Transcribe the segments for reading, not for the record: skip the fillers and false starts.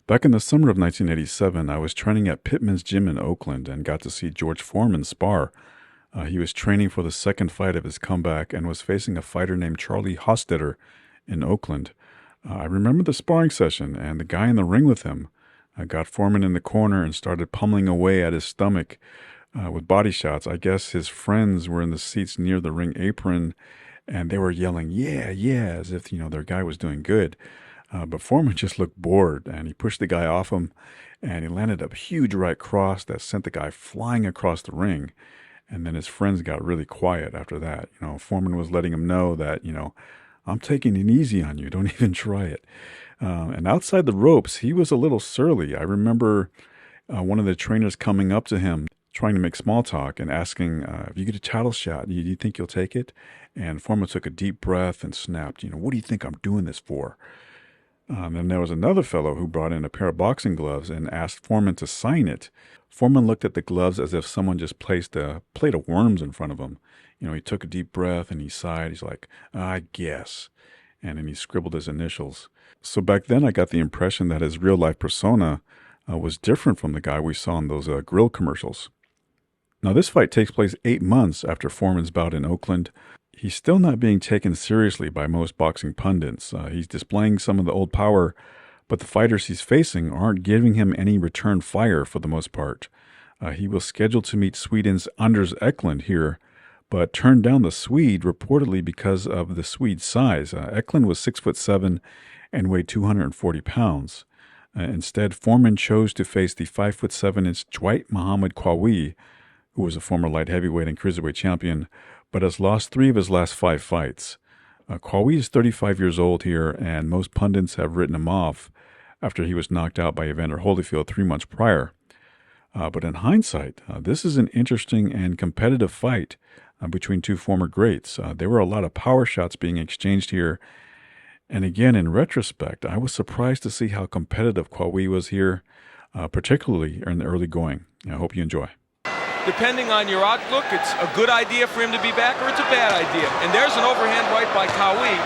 Back in the summer of 1987, I was training at Pittman's Gym in Oakland and got to see George Foreman spar. He was training for the second fight of his comeback and was facing a fighter named Charlie Hostetter in Oakland. I remember the sparring session and the guy in the ring with him. I got Foreman in the corner and started pummeling away at his stomach with body shots. I guess his friends were in the seats near the ring apron and they were yelling, yeah, yeah, as if, their guy was doing good. But Foreman just looked bored, and he pushed the guy off him, and he landed a huge right cross that sent the guy flying across the ring. And then his friends got really quiet after that. Foreman was letting him know that, I'm taking it easy on you. Don't even try it. And outside the ropes, he was a little surly. I remember one of the trainers coming up to him, trying to make small talk and asking, if you get a title shot, do you think you'll take it? And Foreman took a deep breath and snapped, what do you think I'm doing this for? And there was another fellow who brought in a pair of boxing gloves and asked Foreman to sign it. Foreman looked at the gloves as if someone just placed a plate of worms in front of him. He took a deep breath and he sighed. He's like, I guess. And then he scribbled his initials. So back then I got the impression that his real-life persona was different from the guy we saw in those grill commercials. Now this fight takes place 8 months after Foreman's bout in Oakland. He's still not being taken seriously by most boxing pundits. He's displaying some of the old power, but the fighters he's facing aren't giving him any return fire for the most part. He was scheduled to meet Sweden's Anders Eklund here, but turned down the Swede reportedly because of the Swede's size. Eklund was 6'7" and weighed 240 pounds. Instead, Foreman chose to face the 5'7" Dwight Muhammad Qawi, who was a former light heavyweight and cruiserweight champion, but has lost 3 of his last 5 fights. Qawi is 35 years old here, and most pundits have written him off after he was knocked out by Evander Holyfield 3 months prior. But in hindsight, this is an interesting and competitive fight between 2 former greats. There were a lot of power shots being exchanged here, and again, in retrospect, I was surprised to see how competitive Qawi was here, particularly in the early going. I hope you enjoy. Depending on your outlook, it's a good idea for him to be back or it's a bad idea. And there's an overhand right by Qawi.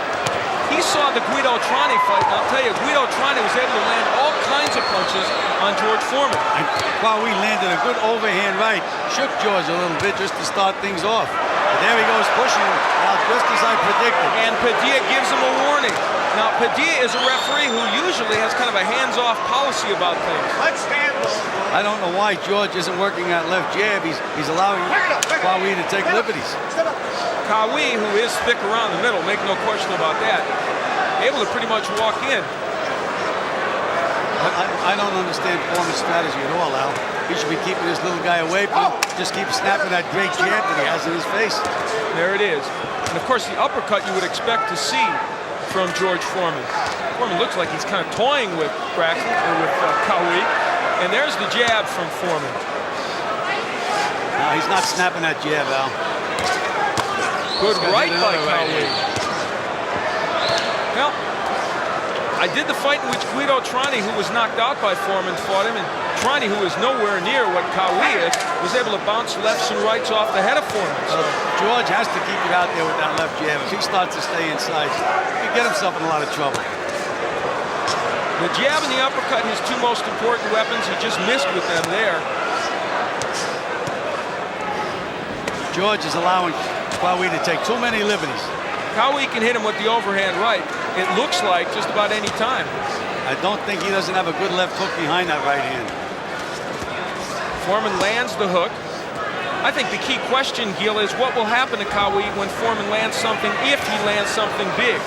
He saw the Guido Trani fight, and I'll tell you, Guido Trani was able to land all kinds of punches on George Foreman. And Qawi landed a good overhand right, shook George a little bit just to start things off. But there he goes pushing him, now just as I predicted. And Padilla gives him a warning. Now, Padilla is a referee who usually has kind of a hands-off policy about things. Let's stand. I don't know why George isn't working that left jab. He's allowing Qawi to take liberties. Qawi, who is thick around the middle, make no question about that, able to pretty much walk in. I don't understand Foreman's strategy at all, Al. He should be keeping this little guy away from him. Just keep snapping that great jab that he has in his face. There it is. And of course, the uppercut you would expect to see from George Foreman. Foreman looks like he's kind of toying with Braxton, or with Qawi. And there's the jab from Foreman. No, he's not snapping that jab, Al. Good right by Qawi. Well, I did the fight in which Guido Trani, who was knocked out by Foreman, fought him. And Trani, who is nowhere near what Qawi is, was able to bounce lefts and rights off the head of Foreman. So George has to keep it out there with that left jab. If he starts to stay inside, he can get himself in a lot of trouble. The jab and the uppercut, his 2 most important weapons. He just missed with them there. George is allowing Qawi to take too many liberties. Qawi can hit him with the overhand right, it looks like, just about any time. I don't think he doesn't have a good left hook behind that right hand. Foreman lands the hook. I think the key question, Gil, is what will happen to Qawi when Foreman lands something, if he lands something big.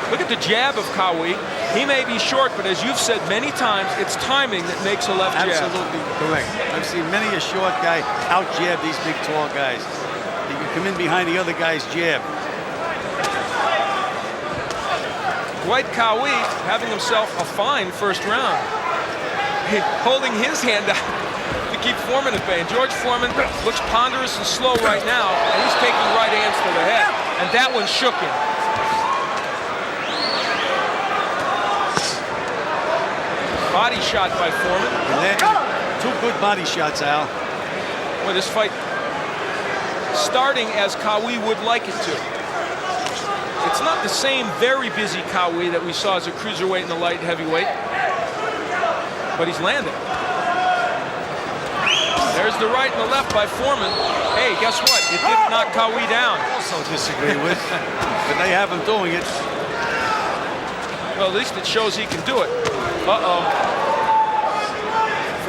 Look at the jab of Qawi. He may be short, but as you've said many times, it's timing that makes a left jab. Absolutely correct. I've seen many a short guy out-jab these big, tall guys. He can come in behind the other guy's jab. Dwight Qawi having himself a fine first round. Holding his hand out to keep Foreman at bay. And George Foreman looks ponderous and slow right now, and he's taking right hands to the head. And that one shook him. Body shot by Foreman. 2 good body shots, Al. Well, this fight starting as Qawi would like it to. It's not the same very busy Qawi that we saw as a cruiserweight and a light heavyweight. but he's landing. There's the right and the left by Foreman. Hey, guess what? It didn't knock Qawi down. Also disagree with, but they have him doing it. Well, at least it shows he can do it. Uh-oh.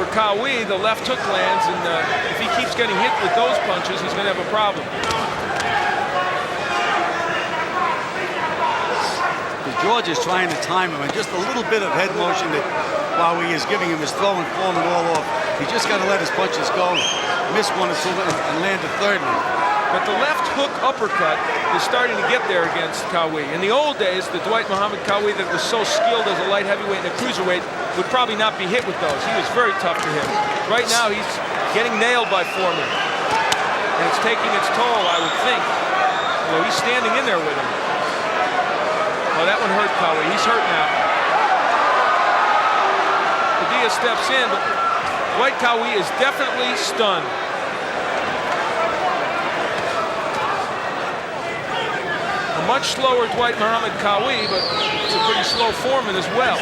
For Qawi, the left hook lands, and if he keeps getting hit with those punches, he's going to have a problem. George is trying to time him, and just a little bit of head motion that Qawi is giving him is throwing Foreman all off. He's just got to let his punches go, miss one or two, and land a third one. But the left hook uppercut is starting to get there against Qawi. In the old days, the Dwight Muhammad Qawi that was so skilled as a light heavyweight and a cruiserweight would probably not be hit with those. He was very tough to hit. Right now, he's getting nailed by Foreman. And it's taking its toll, I would think. Well, he's standing in there with him. Oh, that one hurt Qawi. He's hurt now. Padilla steps in, but Dwight Qawi is definitely stunned. A much slower Dwight Muhammad Qawi, but it's a pretty slow Foreman as well.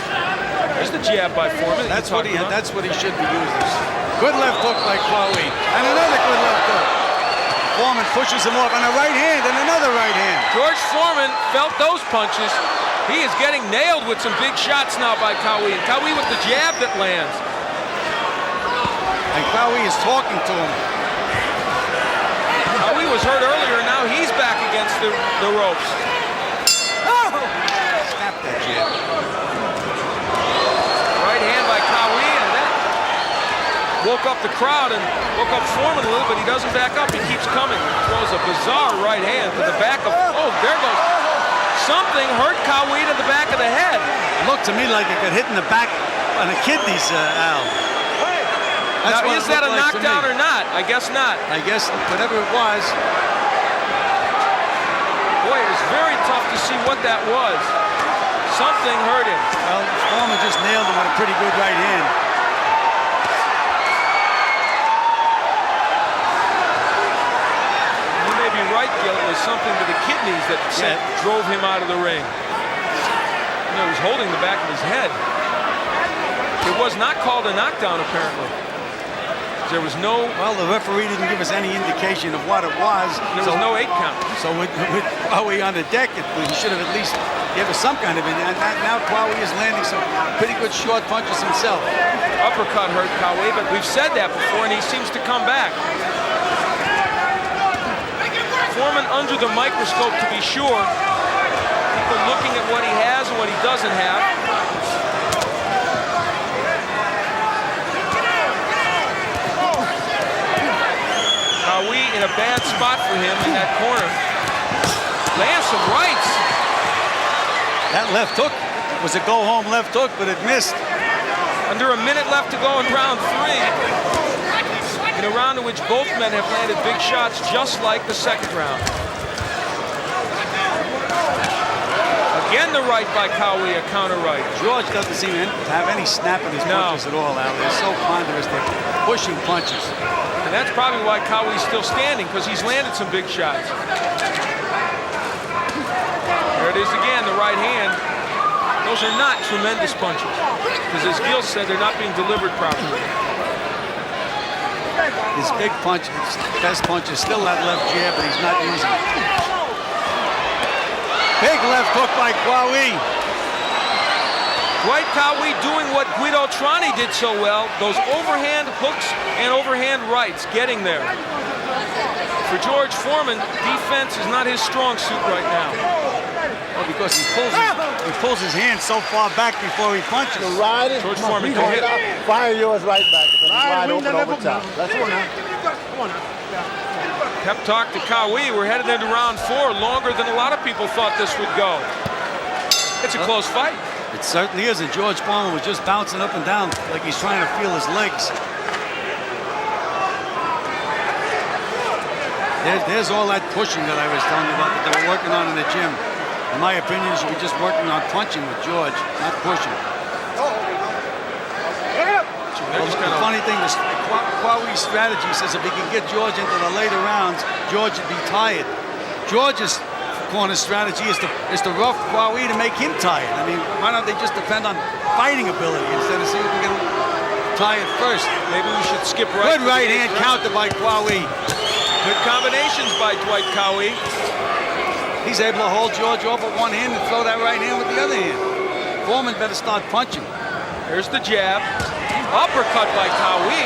There's the jab by Foreman. That's what he should be using. Good left hook by Qawi, and another good left hook. Foreman pushes him off, and a right hand, and another right hand. George Foreman felt those punches. He is getting nailed with some big shots now by Qawi, and Qawi with the jab that lands. And Qawi is talking to him. Qawi was hurt earlier, now he's back against the ropes. Oh! Snap that jab. Right hand by Qawi, and that woke up the crowd and woke up Foreman a little, but he doesn't back up. He keeps coming. Throws a bizarre right hand to the back of, oh, there goes. Something hurt Qawi to the back of the head. Looked to me like it got hit in the back on the kidneys, Al. Now, is that a knockdown or not? I guess not. I guess whatever it was. Boy, it was very tough to see what that was. Something hurt him. Well, Foreman just nailed him with a pretty good right hand. You may be right, Gil. It was something to the kidneys that drove him out of the ring. You know, he was holding the back of his head. It was not called a knockdown, apparently. There was no... Well, the referee didn't give us any indication of what it was. There was no 8 count. So with Qawi on the deck, he should have at least given us some kind of... And now Qawi is landing some pretty good short punches himself. Uppercut hurt Qawi, but we've said that before, and he seems to come back. Foreman under the microscope, to be sure. People looking at what he has and what he doesn't have. Qawi in a bad spot for him in that corner. Lands some rights. That left hook was a go-home left hook, but it missed. Under a minute left to go in round 3. In a round in which both men have landed big shots just like the second round. Again the right by Qawi, a counter right. George doesn't seem to have any snap in his punches at all, Al. They're so ponderous, they're pushing punches. And that's probably why Qawi's still standing, because he's landed some big shots. There it is again, the right hand. Those are not tremendous punches, because as Gil said, they're not being delivered properly. His big punch, his best punch is still that left jab, but he's not using it. Big left hook by Qawi. Dwight Qawi doing what Guido Trani did so well, those overhand hooks and overhand rights, getting there. For George Foreman, defense is not his strong suit right now. Well, because he pulls his hand so far back before he punches. George Foreman can hit. Fire yours right back. Wide open over top. That's one now. Come on now. Pep talk to Qawi. We're headed into round 4, longer than a lot of people thought this would go. It's a close fight. It certainly is, and George Foreman was just bouncing up and down like he's trying to feel his legs. There's all that pushing that I was telling you about that they were working on in the gym. In my opinion, you should be just working on punching with George, not pushing. The funny thing is, Qawi's strategy says if he can get George into the later rounds, George would be tired. George's corner strategy is to rough Qawi to make him tired. I mean, why don't they just depend on fighting ability instead of seeing if we can tired first. Maybe we should skip right. Good right hand counter by Qawi. Good combinations by Dwight Qawi. He's able to hold George off with one hand and throw that right hand with the other hand. Foreman better start punching. There's the jab. Uppercut by Qawi.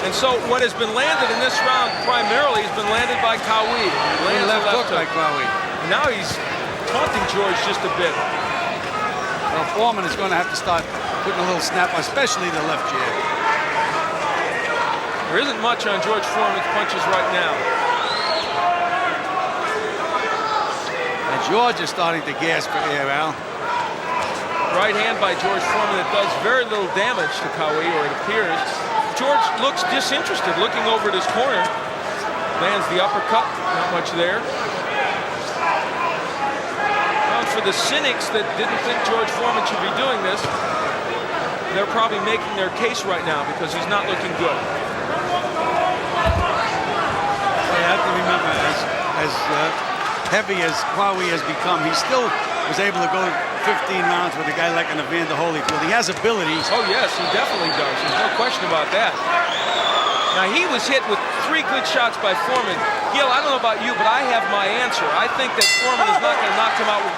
And so what has been landed in this round primarily has been landed by Qawi. Lands Left hook by Qawi. Now he's taunting George just a bit. Well, Foreman is going to have to start putting a little snap, especially the left jab. There isn't much on George Foreman's punches right now. And George is starting to gasp for air, Al. Right hand by George Foreman that does very little damage to Qawi, or it appears. George looks disinterested, looking over at his corner. Lands the uppercut, not much there. Well, for the cynics that didn't think George Foreman should be doing this, they're probably making their case right now because he's not looking good. Well, you have to remember, as heavy as Qawi has become, he still was able to go 15 rounds with a guy like an Evander Holyfield. He has abilities. Oh, yes, he definitely does. There's no question about that. Now, he was hit with 3 good shots by Foreman. Gil, I don't know about you, but I have my answer. I think that Foreman is not going to knock him out with...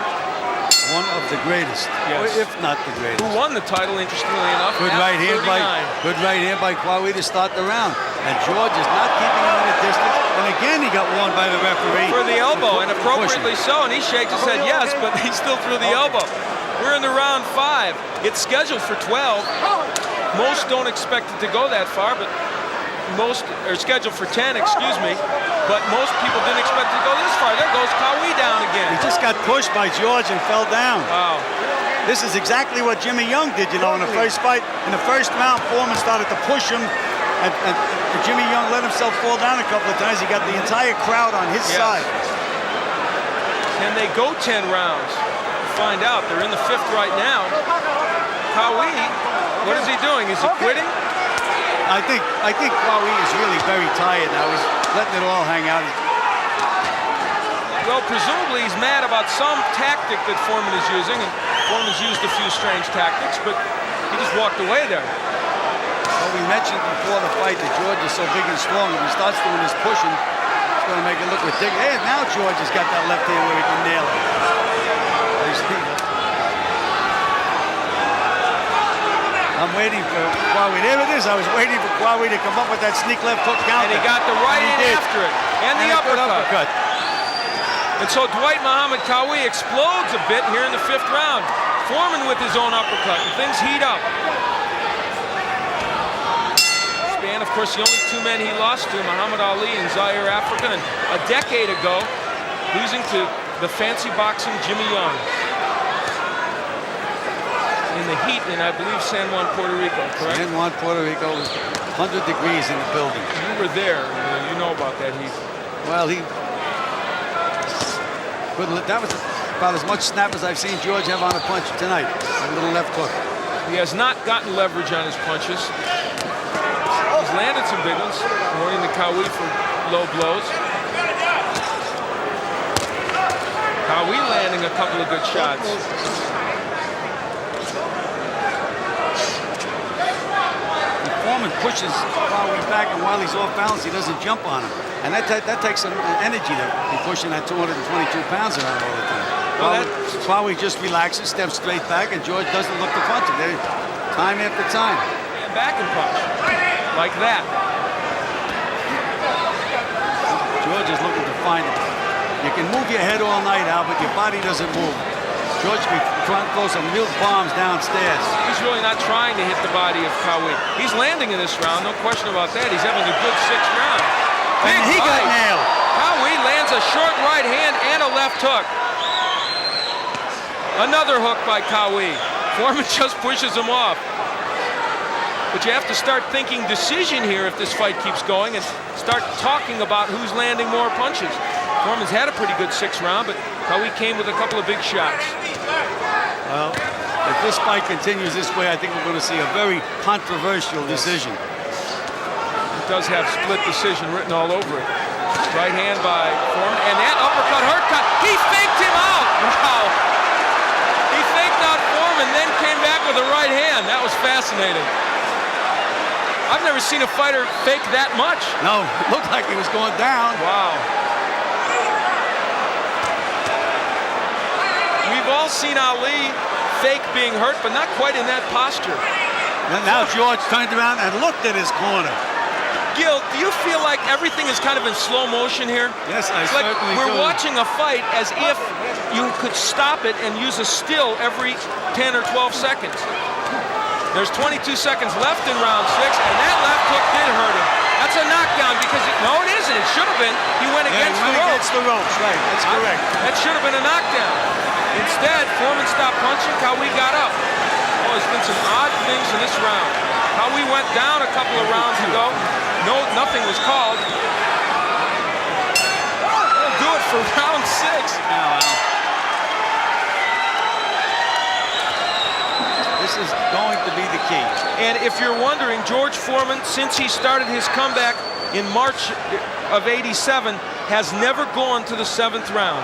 One of the greatest, yes, if not the greatest. Who won the title, interestingly enough, Good right hand by Qawi to start the round. And George is not keeping him at a distance. And again, he got warned by the referee. For the elbow, and appropriately so. And he shakes his head yes, but he still threw the elbow. We're in the round 5. It's scheduled for 12. Most don't expect it to go that far, but most are scheduled for 10, excuse me. But most people didn't expect it to go this far. There goes Qawi down again. He just got pushed by George and fell down. Wow. This is exactly what Jimmy Young did, you know, in the first fight. In the first round, Foreman started to push him, and Jimmy Young let himself fall down a couple of times. He got the entire crowd on his side. Can they go 10 rounds? We'll find out. They're in the 5th right now. Qawi, what is he doing? Is he quitting? I think Qawi is really very tired now. He's letting it all hang out. Well, presumably he's mad about some tactic that Foreman is using, and Foreman's used a few strange tactics, but he just walked away there. Well, we mentioned before the fight that George is so big and strong. If he starts doing this pushing, it's going to make it look ridiculous. Hey, now George has got that left hand where he can nail it. I'm waiting for Qawi. There it is. I was waiting for Qawi to come up with that sneak left hook counter. And he got the right hand after it. And the uppercut. And so Dwight Muhammad Qawi explodes a bit here in the 5th round. Foreman with his own uppercut, and things heat up. Span, of course, the only 2 men he lost to, Muhammad Ali and Zaire, Africa, and a decade ago, losing to the fancy boxing Jimmy Young. In the heat in, I believe, San Juan, Puerto Rico, correct? San Juan, Puerto Rico was 100 degrees in the building. You were there. You know about that heat. Well, that was about as much snap as I've seen George have on a punch tonight. A little left hook. He has not gotten leverage on his punches. He's landed some big ones, according to Qawi for low blows. Qawi landing a couple of good shots. Foreman pushes Qawi back, and while he's off balance, he doesn't jump on him. And that takes some energy to be pushing that 222 pounds around all the time. Well, Qawi just relaxes, steps straight back, and George doesn't look to punch him. Time after time. And back and punch. Like that. George is looking to find him. You can move your head all night, Al, but your body doesn't move. George be trying to throw some real bombs downstairs. He's really not trying to hit the body of Qawi. He's landing in this round, no question about that. He's having a good 6th round. And he got nailed. Qawi lands a short right hand and a left hook. Another hook by Qawi. Foreman just pushes him off. But you have to start thinking decision here if this fight keeps going and start talking about who's landing more punches. Foreman's had a pretty good 6th round, but Qawi came with a couple of big shots. Well, if this fight continues this way, I think we're going to see a very controversial decision. It does have split decision written all over it. Right hand by Foreman, and that uppercut hurt. He faked him out. Wow. He faked out Foreman, then came back with a right hand. That was fascinating. I've never seen a fighter fake that much. No, it looked like he was going down. Wow. We've all seen Ali fake being hurt, but not quite in that posture. And now George turned around and looked at his corner. Gil, do you feel like everything is kind of in slow motion here? Yes, I It's like certainly we're do. watching a fight as if you could stop it and use a still every 10 or 12 seconds. There's 22 seconds left in round 6, and that left hook did hurt him. That's a knockdown because, no, it isn't. It should have been. He went against the ropes. Against the ropes, right. That's correct. That should have been a knockdown. Instead, Foreman stopped punching. Qawi got up. Oh, there's been some odd things in this round. Qawi went down a couple of rounds ago. No, nothing was called. That'll do it for round 6. Now, this is going to be the key. And if you're wondering, George Foreman, since he started his comeback in March of '87, has never gone to the 7th round.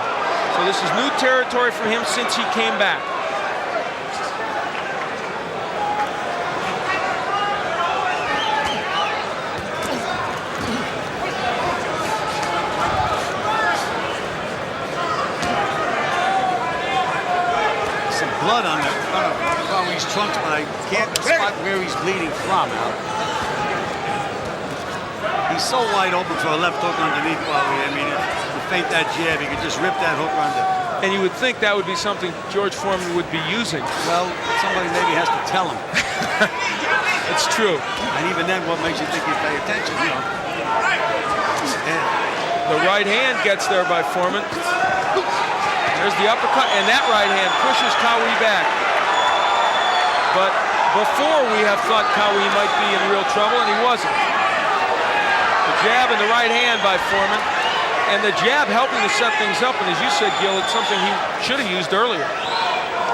So this is new territory for him since he came back. Some blood on the front of Qawi's trunks, but I can't spot where he's bleeding from, Al. He's so wide open for a left hook underneath Qawi. I mean, to feint that jab, he could just rip that hook under. And you would think that would be something George Foreman would be using. Well, somebody maybe has to tell him. It's true. And even then, what makes you think he'd pay attention, you know? Yeah. The right hand gets there by Foreman. There's the uppercut, and that right hand pushes Qawi back. But before we have thought Qawi might be in real trouble, and he wasn't. The jab and the right hand by Foreman. And the jab helping to set things up, and as you said, Gil, it's something he should have used earlier.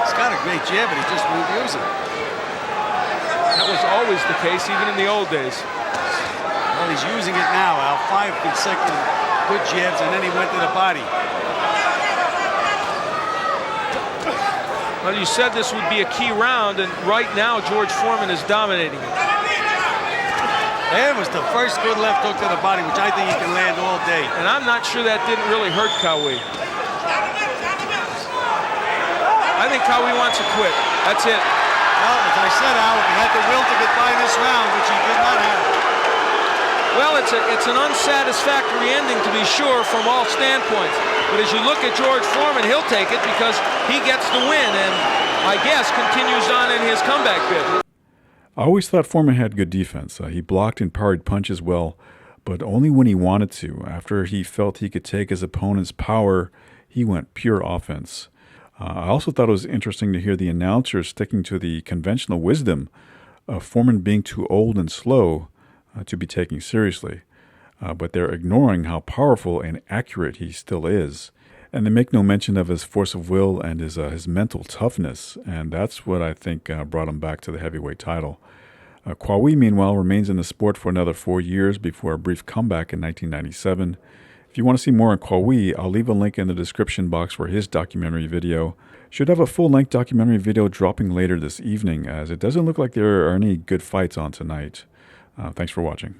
He's got a great jab, but he just won't use it. That was always the case, even in the old days. Well, he's using it now, Al. 5 consecutive good jabs, and then he went to the body. Well, you said this would be a key round, and right now George Foreman is dominating it. That was the first good left hook to the body, which I think he can land all day. And I'm not sure that didn't really hurt Qawi. I think Qawi wants to quit. That's it. Well, as I said, Al, he had the will to get by this round, which he did not have. Well, it's an unsatisfactory ending, to be sure, from all standpoints. But as you look at George Foreman, he'll take it because he gets the win and, I guess, continues on in his comeback bid. I always thought Foreman had good defense. He blocked and parried punches well, but only when he wanted to. After he felt he could take his opponent's power, he went pure offense. I also thought it was interesting to hear the announcers sticking to the conventional wisdom of Foreman being too old and slow to be taken seriously. But they're ignoring how powerful and accurate he still is. And they make no mention of his force of will and his mental toughness, and that's what I think brought him back to the heavyweight title. Qawi, meanwhile, remains in the sport for another 4 years before a brief comeback in 1997. If you want to see more on Qawi, I'll leave a link in the description box for his documentary video. Should have a full-length documentary video dropping later this evening, as it doesn't look like there are any good fights on tonight. Thanks for watching.